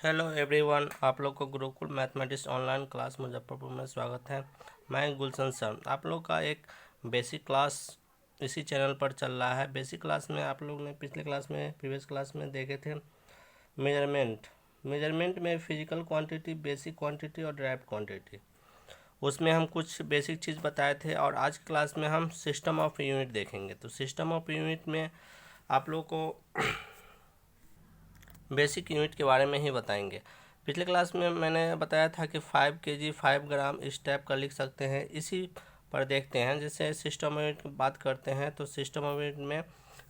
Hello everyone, आप लोग को Gurukul mathematics online class Muzaffarpur में स्वागत है। मैं गुलशन सर। आप लोग का एक बेसिक क्लास इसी चैनल पर चल रहा है। बेसिक क्लास में आप लोग ने प्रीवियस क्लास में देखे थे मेजरमेंट में फिजिकल क्वांटिटी, बेसिक क्वांटिटी और ड्राइव क्वांटिटी। उसमें हम कुछ बेसिक चीज़ बताए थे और आज की क्लास में हम सिस्टम ऑफ यूनिट देखेंगे। तो सिस्टम ऑफ यूनिट में आप लोग को बेसिक यूनिट के बारे में ही बताएंगे। पिछले क्लास में मैंने बताया था कि 5 kg 5 ग्राम इस टाइप का लिख सकते हैं। इसी पर देखते हैं, जैसे सिस्टम ऑफ यूनिट की बात करते हैं तो सिस्टम ऑफ यूनिट में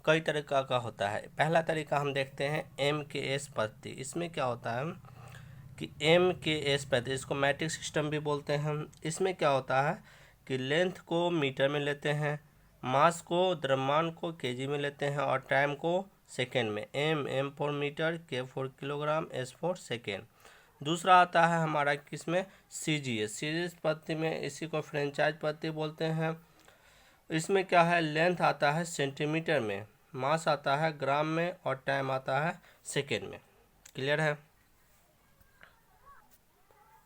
कई तरीका का होता है। पहला तरीका हम देखते हैं MKS पद्धति। इसमें क्या होता है कि MKS पद्धति, इसको मैट्रिक सिस्टम भी बोलते हैं हम। इसमें क्या होता है कि लेंथ को मीटर में लेते हैं, मास को द्रव्यमान को केजी में लेते हैं और टाइम को सेकेंड में। M for metre, K for kilogram, S for second. दूसरा आता है हमारा किसमें सीजीएस पद्धति में, इसी को फ्रेंचाइज पद्धति बोलते हैं। इसमें क्या है, लेंथ आता है सेंटीमीटर में, मास आता है ग्राम में और टाइम आता है सेकेंड में। क्लियर है।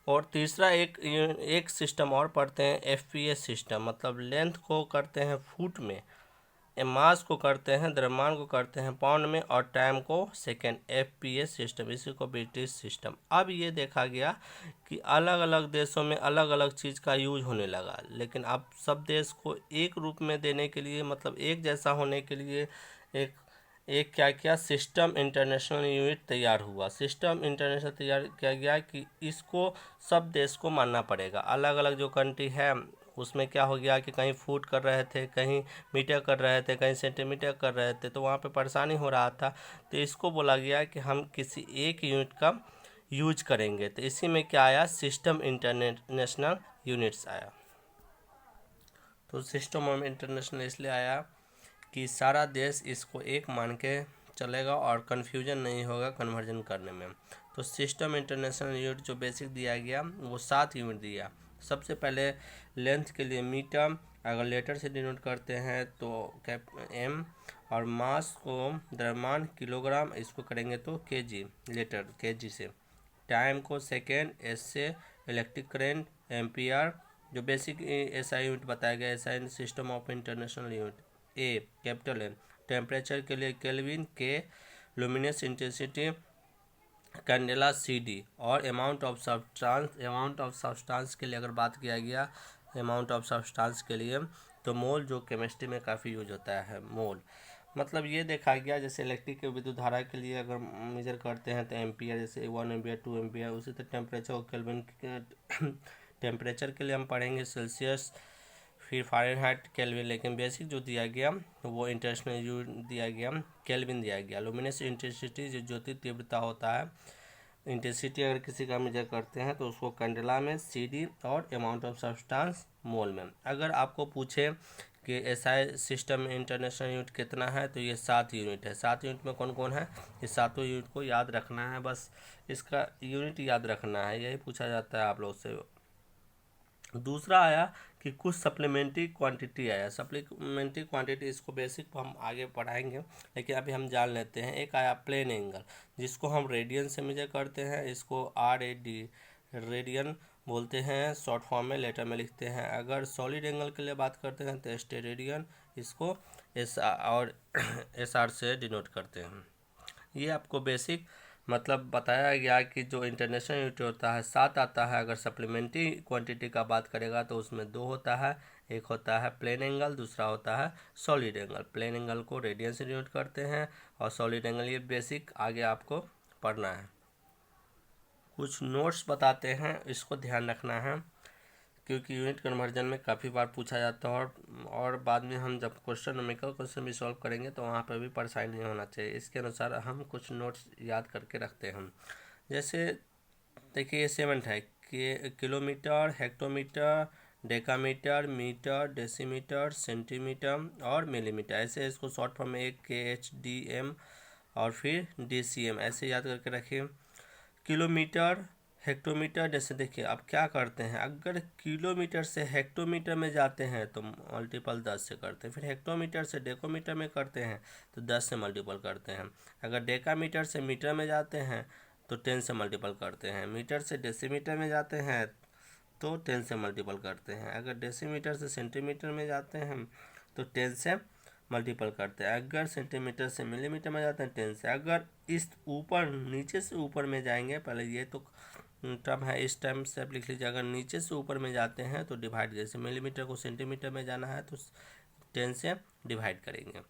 और तीसरा एक सिस्टम और पढ़ते हैं FPS सिस्टम, मतलब लेंथ को करते हैं फुट में, मास को करते हैं, द्रव्यमान को करते हैं पाउंड में और टाइम को सेकेंड। FPS सिस्टम, इसी को ब्रिटिश सिस्टम। अब ये देखा गया कि अलग अलग देशों में अलग अलग चीज़ का यूज होने लगा, लेकिन अब सब देश को एक रूप में देने के लिए, मतलब एक जैसा होने के लिए एक एक क्या क्या सिस्टम इंटरनेशनल यूनिट तैयार हुआ। सिस्टम इंटरनेशनल तैयार किया गया कि इसको सब देश को मानना पड़ेगा। अलग अलग जो कंट्री है उसमें क्या हो गया कि कहीं फुट कर रहे थे, कहीं मीटर कर रहे थे, कहीं सेंटीमीटर कर रहे थे, तो वहाँ पे परेशानी हो रहा था। तो इसको बोला गया कि हम किसी एक यूनिट का यूज करेंगे। तो इसी में क्या आया, सिस्टम इंटरनेशनल यूनिट्स आया। तो सिस्टम ऑफ इंटरनेशनल इसलिए आया कि सारा देश इसको एक मान के चलेगा और कन्फ्यूजन नहीं होगा कन्वर्जन करने में। तो सिस्टम इंटरनेशनल यूनिट जो बेसिक दिया गया वो 7 यूनिट दिया। सबसे पहले लेंथ के लिए मीटर, अगर लेटर से डिनोट करते हैं तो M, और मास को द्रव्यमान किलोग्राम, इसको करेंगे तो केजी, लेटर केजी से। टाइम को सेकेंड, S से इलेक्ट्रिक करेंट, एम्पियर। जो बेसिक SI यूनिट बताया गया, SI system of international unit. A capital M, temperature के लिए kelvin, K luminous intensity candela, CD। और अमाउंट ऑफ सब्सटेंस के लिए अगर बात किया गया, अमाउंट ऑफ सब्सटेंस के लिए तो मोल, जो केमिस्ट्री में काफ़ी यूज होता है मोल। मतलब ये देखा गया, जैसे इलेक्ट्रिक विद्युत धारा के लिए अगर मेजर करते हैं तो एम्पियर, जैसे 1 एम्पियर 2 एम्पियर। उसी तरह टेम्परेचर और केल्विन टेम्परेचर के लिए हम पढ़ेंगे सेल्सियस, फिर फ़ारेनहाइट, केल्विन। लेकिन बेसिक जो दिया गया वो इंटरनेशनल यूनिट दिया गया, केल्विन दिया गया। लुमिनस इंटेंसिटी, जो ज्योति तीव्रता होता है, इंटेंसिटी अगर किसी का मेजर करते हैं तो उसको कैंडेला में, CD। और अमाउंट ऑफ सब्सटेंस मोल में। अगर आपको पूछे कि SI सिस्टम में इंटरनेशनल यूनिट कितना है, तो ये 7 यूनिट है। 7 यूनिट में कौन कौन है, ये सातों यूनिट को याद रखना है, बस इसका यूनिट याद रखना है, यही पूछा जाता है आप लोग से। दूसरा आया कि कुछ सप्लीमेंट्री क्वांटिटी आया। सप्लीमेंट्री क्वांटिटी, इसको बेसिक हम आगे पढ़ाएंगे, लेकिन अभी हम जान लेते हैं। एक आया प्लेन एंगल, जिसको हम रेडियन से मेजर करते हैं, इसको RAD रेडियन बोलते हैं, शॉर्ट फॉर्म में लेटर में लिखते हैं। अगर सॉलिड एंगल के लिए बात करते हैं तो स्टेरेडियन, इसको SR से डिनोट करते हैं। ये आपको बेसिक मतलब बताया गया कि जो इंटरनेशनल यूनिट होता है 7 आता है। अगर सप्लीमेंट्री क्वांटिटी का बात करेगा तो उसमें 2 होता है, एक होता है प्लेन एंगल, दूसरा होता है सॉलिड एंगल। प्लेन एंगल को रेडियन से डिनोट करते हैं और सॉलिड एंगल, ये बेसिक आगे आपको पढ़ना है। कुछ नोट्स बताते हैं, इसको ध्यान रखना है, क्योंकि यूनिट कन्वर्जन में काफ़ी बार पूछा जाता है और बाद में हम जब न्यूमेरिकल क्वेश्चन भी सॉल्व करेंगे तो वहाँ पर भी परेशानी नहीं होना चाहिए। इसके अनुसार हम कुछ नोट्स याद करके रखते हैं हम। जैसे देखिए 7 है कि kilometre, hectometre, decametre, metre, decimetre, centimetre और मिलीमीटर। ऐसे इसको शॉर्ट फॉर्म में KHDM और फिर DCM ऐसे याद करके रखिए। किलोमीटर, हेक्टोमीटर, जैसे देखिए अब क्या करते हैं, अगर किलोमीटर से हेक्टोमीटर में जाते हैं तो मल्टीपल 10 से करते हैं, फिर हेक्टोमीटर से डेकोमीटर में करते हैं तो 10 से मल्टीपल करते हैं। अगर डेकामीटर से मीटर में जाते हैं तो 10 से मल्टीपल करते हैं। मीटर से डेसीमीटर में जाते हैं तो 10 से मल्टीपल करते हैं। अगर डेसीमीटर से सेंटीमीटर में जाते हैं तो 10 से मल्टीपल करते हैं। अगर सेंटीमीटर से मिलीमीटर में जाते हैं 10 से। अगर इस ऊपर नीचे से ऊपर में जाएंगे, पहले ये तो टर्म है, इस टर्म से आप लिख लीजिए। अगर नीचे से ऊपर में जाते हैं तो डिवाइड, जैसे मिलीमीटर को सेंटीमीटर में जाना है तो 10 से डिवाइड करेंगे।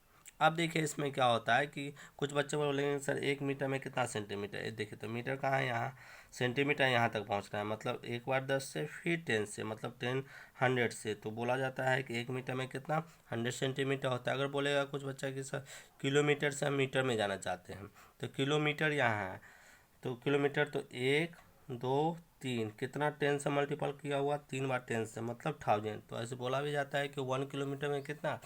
अब देखिए इसमें क्या होता है कि कुछ बच्चे बोलेंगे सर 1 मीटर में कितना सेंटीमीटर है। देखिए तो मीटर कहाँ है, यहाँ सेंटीमीटर यहाँ तक पहुँचना है, मतलब एक बार 10 से फिर 10 से, मतलब 100 से, तो बोला जाता है कि 1 मीटर में कितना 100 सेंटीमीटर होता है। अगर बोलेगा कुछ बच्चा कि सर किलोमीटर से हम मीटर में जाना चाहते हैं, तो किलोमीटर यहाँ है, तो किलोमीटर तो 1 2 3, कितना 10 से मल्टीपल किया हुआ, 3 बार 10 से, मतलब 1000। तो ऐसे बोला भी जाता है कि 1 किलोमीटर में कितना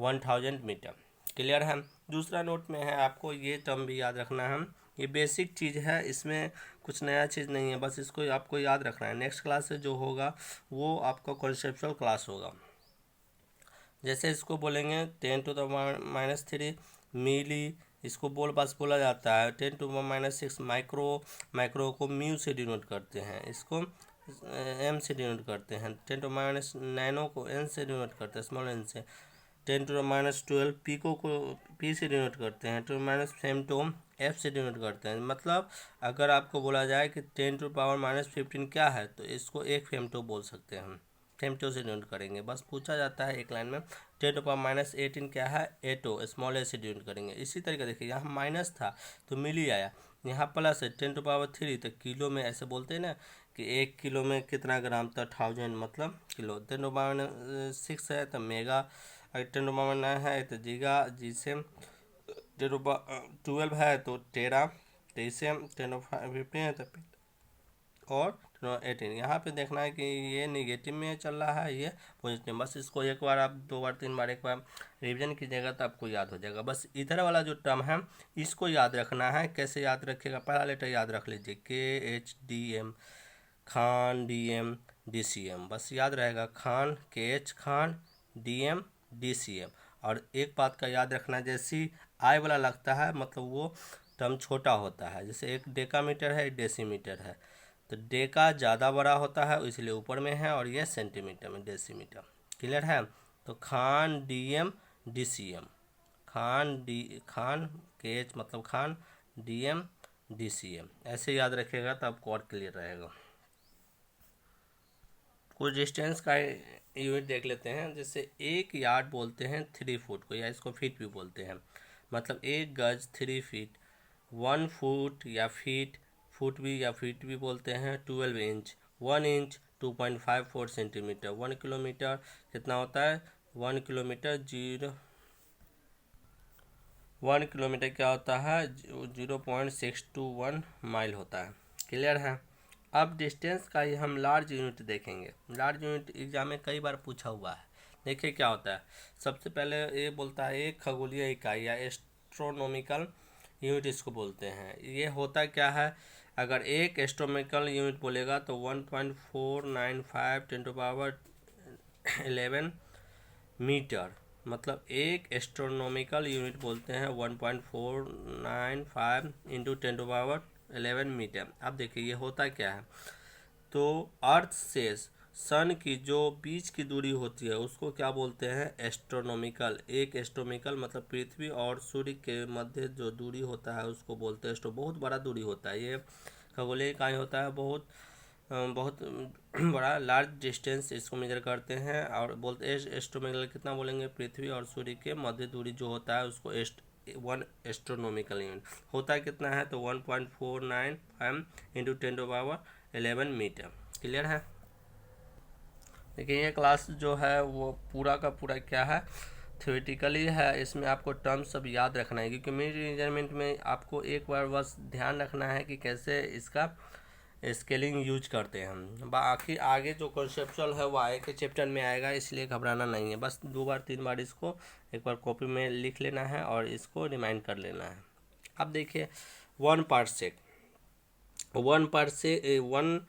1000 मीटर। क्लियर है। दूसरा नोट में है, आपको ये टर्म भी याद रखना है। ये बेसिक चीज़ है, इसमें कुछ नया चीज़ नहीं है, बस इसको आपको याद रखना है। नेक्स्ट क्लास से जो होगा वो आपका कॉन्सेप्चुअल क्लास होगा। जैसे इसको बोलेंगे 10⁻³ मिली, इसको बस बोला जाता है। 10⁻⁶ माइक्रो को म्यू से डिनोट करते हैं, इसको एम से डिनोट करते हैं। 10⁻⁹ नैनो को एन से डिनोट करते हैं, स्मॉल एन से। 10⁻12 पीको को पी से डिनोट करते हैं। 10⁻femto एफ से डिनोट करते हैं। मतलब अगर आपको बोला जाए कि 10⁻15 क्या है, तो इसको एक फेमटो बोल सकते हैं हम, फेमटो से डिनोट करेंगे। बस पूछा जाता है एक लाइन में 10⁻18 क्या है, एटो, स्मॉल ए से डिनोट करेंगे। इसी तरीके देखिए यहाँ माइनस था तो मिली आया, यहाँ प्लस है 10⁻3, तो किलो में ऐसे बोलते हैं ना कि 1 किलो में कितना ग्राम, तो 1000 मतलब किलो। 10⁻6 है तो मेगा, अगर 10⁻9 है तो जीगा, जी से 10⁻12 है तो टेरा, तेईसे 10⁻15 है तो और 18। यहाँ पे देखना है कि ये निगेटिव में चल रहा है, ये पॉजिटिव। बस इसको एक बार आप 2 बार 3 बार एक बार रिवीजन कीजिएगा तो आपको याद हो जाएगा। बस इधर वाला जो टर्म है इसको याद रखना है। कैसे याद रखिएगा, पहला लेटर याद रख लीजिए, KHDM, खान, DM, DCM, बस याद रहेगा, Khan KH Khan, DM DCM। और एक बात का याद रखना, जैसी आई वाला लगता है मतलब वो टर्म छोटा होता है। जैसे एक डेकामीटर है, एक डेसीमीटर है, तो डेका ज़्यादा बड़ा होता है इसलिए ऊपर में है, और ये सेंटीमीटर में डेसीमीटर। क्लियर है। तो Khan DM DCM, Khan KH मतलब खान, DM DCM, ऐसे याद रखिएगा तो आपको और क्लियर रहेगा। कुछ डिस्टेंस का यूनिट देख लेते हैं। जैसे 1 यार्ड बोलते हैं 3 फुट को, या इसको फीट भी बोलते हैं, मतलब 1 गज 3 फीट। 1 फुट या फुट भी या फीट भी बोलते हैं। 12 इंच, 1 इंच 2.54 सेंटीमीटर। 1 किलोमीटर कितना होता है, 1 किलोमीटर 1 किलोमीटर क्या होता है, 0.621 माइल होता है। क्लियर है। अब डिस्टेंस का ही हम लार्ज यूनिट देखेंगे। लार्ज यूनिट एग्जाम में कई बार पूछा हुआ है। देखिए क्या होता है, सबसे पहले ये बोलता है एक खगोलीय इकाई या एस्ट्रोनॉमिकल यूनिट इसको बोलते हैं। ये होता क्या है, अगर एक एस्ट्रोनॉमिकल यूनिट बोलेगा तो 1.495 10⁻11 मीटर, मतलब एक एस्ट्रोनॉमिकल यूनिट बोलते हैं 1.495 इंटू 10⁻11 मीटर। अब देखिए ये होता क्या है, तो अर्थ से सन की जो बीच की दूरी होती है उसको क्या बोलते हैं, एस्ट्रोनॉमिकल। एक एस्ट्रोनॉमिकल मतलब पृथ्वी और सूर्य के मध्य जो दूरी होता है उसको बोलते हैं एस्ट्रो। बहुत बड़ा दूरी होता है, ये खगोलीय इकाई होता है, बहुत बड़ा लार्ज डिस्टेंस इसको मेजर करते हैं। और बोलते हैं एस्ट्रोनॉमिकल कितना बोलेंगे, पृथ्वी और सूर्य के मध्य दूरी जो होता है उसको 1 एस्ट्रोनॉमिकल यूनिट होता है। कितना है तो 1.495 इंटू 10⁻11 मीटर। क्लियर है। देखिए ये क्लास जो है वो पूरा का पूरा क्या है, थ्योरेटिकली है। इसमें आपको टर्म्स सब याद रखना है, क्योंकि मेजरमेंट में आपको एक बार बस ध्यान रखना है कि कैसे इसका स्केलिंग यूज करते हैं हम। बाकी आगे जो कॉन्सेप्चुअल है वो आगे के चैप्टर में आएगा, इसलिए घबराना नहीं है। बस 2 बार 3 बार इसको एक बार कॉपी में लिख लेना है और इसको रिमाइंड कर लेना है। अब देखिए 1 parsec, 1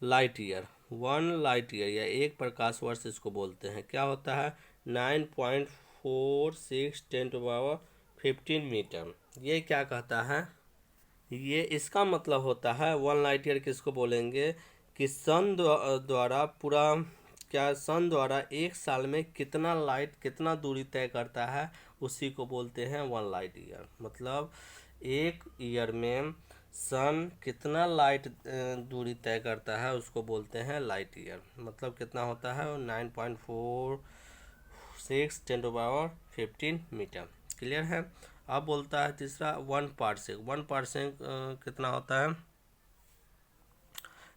light year, 1 light year या 1 प्रकाश वर्ष इसको बोलते हैं। क्या होता है, 9.46 10⁻15 मीटर। ये क्या कहता है, ये इसका मतलब होता है 1 लाइट ईयर किसको बोलेंगे कि सन द्वारा पूरा क्या सन द्वारा 1 साल में कितना लाइट कितना दूरी तय करता है उसी को बोलते हैं 1 लाइट ईयर। मतलब 1 ईयर में सन कितना लाइट दूरी तय करता है उसको बोलते हैं लाइट ईयर। मतलब कितना होता है 9.46 10⁻15 मीटर। क्लियर है। अब बोलता है तीसरा 1 पार्सेक। 1 पार्सेक कितना होता है,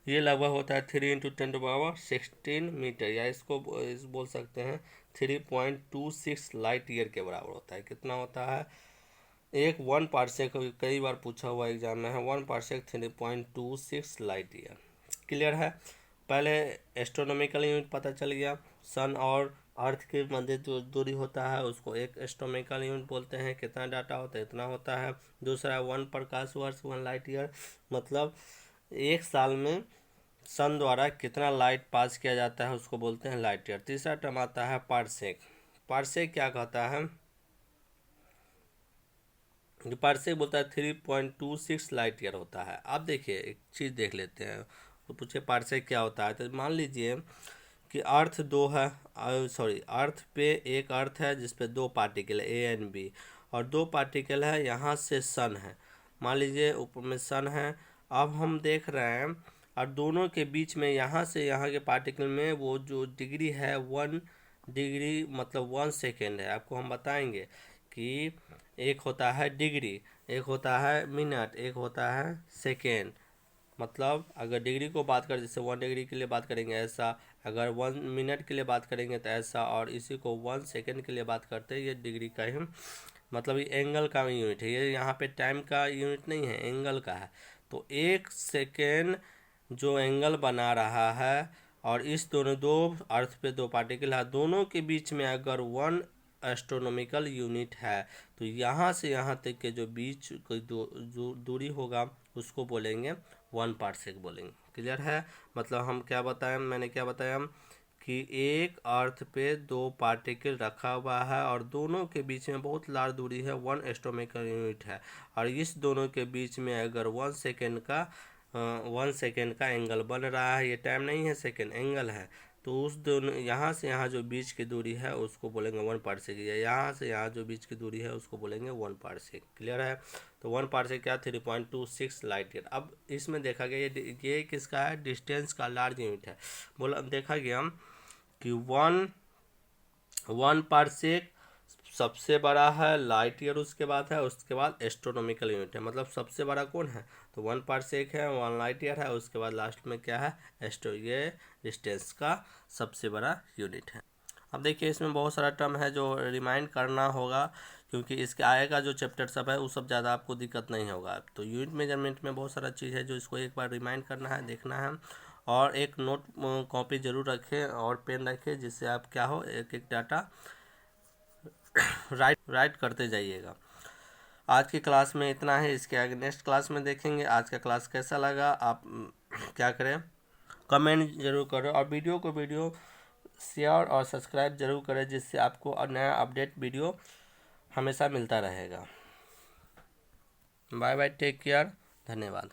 ये लगभग होता है 3 × 10⁻16 मीटर, या इसको बोल सकते हैं 3.26 लाइट ईयर के बराबर होता है। कितना होता है एक 1 पार्सेक, कई बार पूछा हुआ एग्जाम में है 1 पार्सेक 3.26 लाइट ईयर। क्लियर है। पहले एस्ट्रोनॉमिकल यूनिट पता चल गया। सन और अर्थ के मध्य जो दूरी होता है उसको एक एस्ट्रोनॉमिकल यूनिट बोलते हैं। कितना डाटा होता है इतना होता है। दूसरा 1 प्रकाश वर्ष 1 लाइट ईयर, मतलब 1 साल में सन द्वारा कितना लाइट पास किया जाता है उसको बोलते हैं लाइट ईयर। तीसरा टर्म आता है पार्सेक। पार्सेक क्या कहता है, जो पार्सेक बोलता है 3.26 लाइट ईयर होता है। अब देखिए एक चीज़ देख लेते हैं, तो पूछे पार्सेक क्या होता है। तो मान लीजिए कि अर्थ दो है, अर्थ पे एक अर्थ है जिसपे 2 पार्टिकल है ए एंड बी, और 2 पार्टिकल है यहाँ से सन है। मान लीजिए ऊपर में सन है। अब हम देख रहे हैं और दोनों के बीच में यहाँ से यहाँ के पार्टिकल में वो जो डिग्री है 1 डिग्री मतलब 1 सेकेंड है। आपको हम बताएंगे कि एक होता है डिग्री, एक होता है मिनट, एक होता है सेकेंड। मतलब अगर डिग्री को बात करें जैसे 1 डिग्री के लिए बात करेंगे ऐसा, अगर 1 मिनट के लिए बात करेंगे तो ऐसा, और इसी को 1 सेकेंड के लिए बात करते हैं ये डिग्री का ही मतलब ये एंगल का यूनिट है। ये यहाँ पे टाइम का यूनिट नहीं है, एंगल का है। तो 1 सेकेंड जो एंगल बना रहा है, और इस दोनों दो अर्थ पे 2 पार्टिकल है, दोनों के बीच में अगर 1 एस्ट्रोनॉमिकल यूनिट है तो यहाँ से यहाँ तक के जो बीच कोई जो दूरी होगा उसको बोलेंगे 1 पार्सेक बोलेंगे। क्लियर है। मतलब हम क्या बताएं, मैंने क्या बताया कि एक अर्थ पे 2 पार्टिकल रखा हुआ है और दोनों के बीच में बहुत लार्ज दूरी है 1 एस्ट्रोनॉमिकल यूनिट है, और इस दोनों के बीच में अगर 1 सेकेंड का एंगल बन रहा है, ये टाइम नहीं है सेकेंड एंगल है, तो उस दोनों यहाँ से यहाँ जो बीच की दूरी है उसको बोलेंगे 1 पार्सेक, या यहाँ से यहाँ जो बीच की दूरी है उसको बोलेंगे 1 पार्सेक। क्लियर है। तो 1 पार्सेक क्या 3.26 लाइट ईयर। अब इसमें देखा गया ये किसका है, डिस्टेंस का लार्ज यूनिट है। बोला देखा गया कि 1 पार्सेक सबसे बड़ा है, लाइट ईयर उसके बाद है, उसके बाद एस्ट्रोनॉमिकल यूनिट है। मतलब सबसे बड़ा कौन है, तो 1 पार्सेक है, 1 लाइट ईयर है, उसके बाद लास्ट में क्या है ये डिस्टेंस का सबसे बड़ा यूनिट है। अब देखिए इसमें बहुत सारा टर्म है जो रिमाइंड करना होगा, क्योंकि इसके आएगा जो चैप्टर सब है वो सब ज़्यादा आपको दिक्कत नहीं होगा। तो यूनिट मेजरमेंट में बहुत सारा चीज़ है जो इसको एक बार रिमाइंड करना है, देखना है, और एक नोट कॉपी ज़रूर रखें और पेन रखें, जिससे आप क्या हो एक एक डाटा राइट करते जाइएगा। आज की क्लास में इतना है, इसके आगे नेक्स्ट क्लास में देखेंगे। आज का क्लास कैसा लगा आप क्या करें, कमेंट जरूर करें, और वीडियो शेयर और सब्सक्राइब जरूर करें, जिससे आपको नया अपडेट वीडियो हमेशा मिलता रहेगा। बाय बाय, टेक केयर, धन्यवाद।